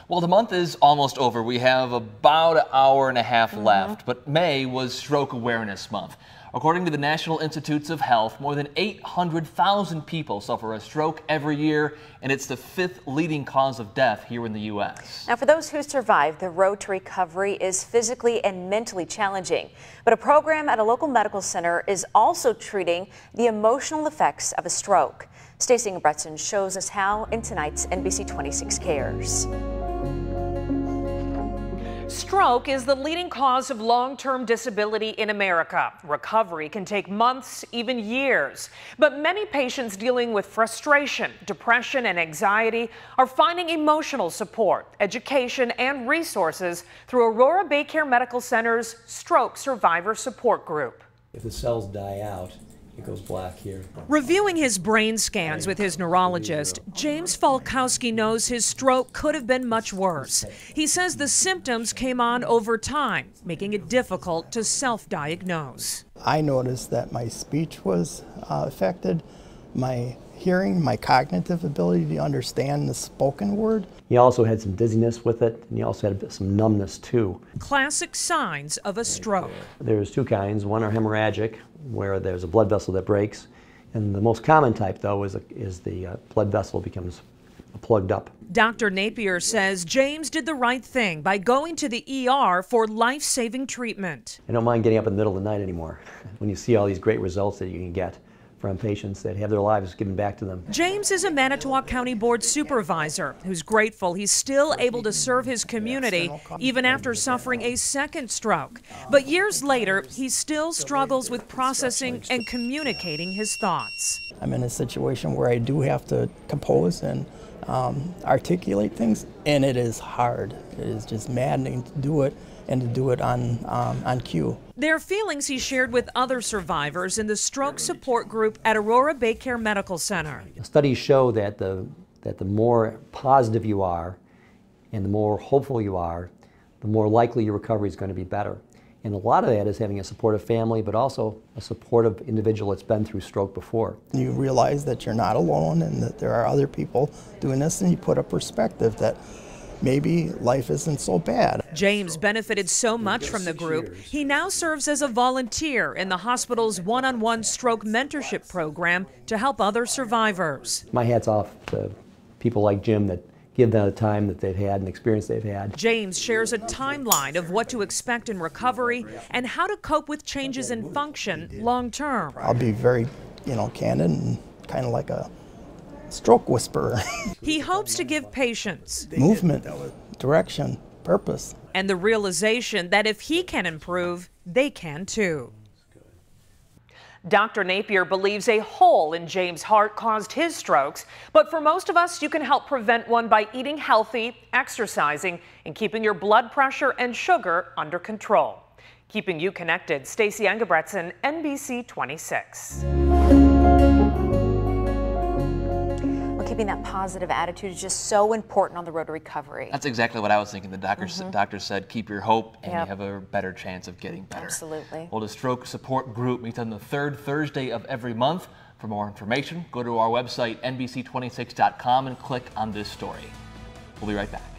Well, the month is almost over. We have about an hour and a half left, but May was Stroke Awareness Month. According to the National Institutes of Health, more than 800,000 people suffer a stroke every year, and it's the 5th leading cause of death here in the U.S. Now, for those who survive, the road to recovery is physically and mentally challenging. But a program at a local medical center is also treating the emotional effects of a stroke. Stacey Engebretson shows us how in tonight's NBC 26 Cares. Stroke is the leading cause of long-term disability in America. Recovery can take months, even years. But many patients dealing with frustration, depression, and anxiety are finding emotional support, education, and resources through Aurora BayCare Medical Center's Stroke Survivor Support Group. If the cells die out, it goes black here. Reviewing his brain scans with his neurologist, James Falkowski knows his stroke could have been much worse. He says the symptoms came on over time, making it difficult to self-diagnose. I noticed that my speech was affected, my hearing, my cognitive ability to understand the spoken word. He also had some dizziness with it, and he also had some numbness too. Classic signs of a stroke. There's two kinds. One are hemorrhagic, where there's a blood vessel that breaks, and the most common type, though, is the blood vessel becomes plugged up. Dr. Napier says James did the right thing by going to the ER for life-saving treatment. I don't mind getting up in the middle of the night anymore when you see all these great results that you can get from patients that have their lives given back to them. James is a Manitowoc County Board supervisor who's grateful he's still able to serve his community even after suffering a second stroke. But years later, he still struggles with processing and communicating his thoughts. I'm in a situation where I do have to compose and articulate things, and it is hard. It is just maddening to do it, and to do it on cue. They're feelings he shared with other survivors in the stroke support group at Aurora BayCare Medical Center. Studies show that the more positive you are and the more hopeful you are, the more likely your recovery is going to be better. And a lot of that is having a supportive family, but also a supportive individual that's been through stroke before. You realize that you're not alone and that there are other people doing this, and you put a perspective that maybe life isn't so bad. James benefited so much from the group, he now serves as a volunteer in the hospital's one-on-one stroke mentorship program to help other survivors. My hat's off to people like Jim that give them the time that they've had and experience they've had. James shares a timeline of what to expect in recovery and how to cope with changes in function long-term. I'll be very, candid and kind of like a stroke whisperer. He hopes to give patients movement, direction, purpose, and the realization that if he can improve, they can too. Dr. Napier believes a hole in James' heart caused his strokes, but for most of us, you can help prevent one by eating healthy, exercising, and keeping your blood pressure and sugar under control. Keeping you connected, Stacey Engebretson, NBC 26. Keeping that positive attitude is just so important on the road to recovery. That's exactly what I was thinking. The doctor said keep your hope and you have a better chance of getting better. Absolutely. Well, the Stroke Support Group meets on the 3rd Thursday of every month. For more information, go to our website, NBC26.com, and click on this story. We'll be right back.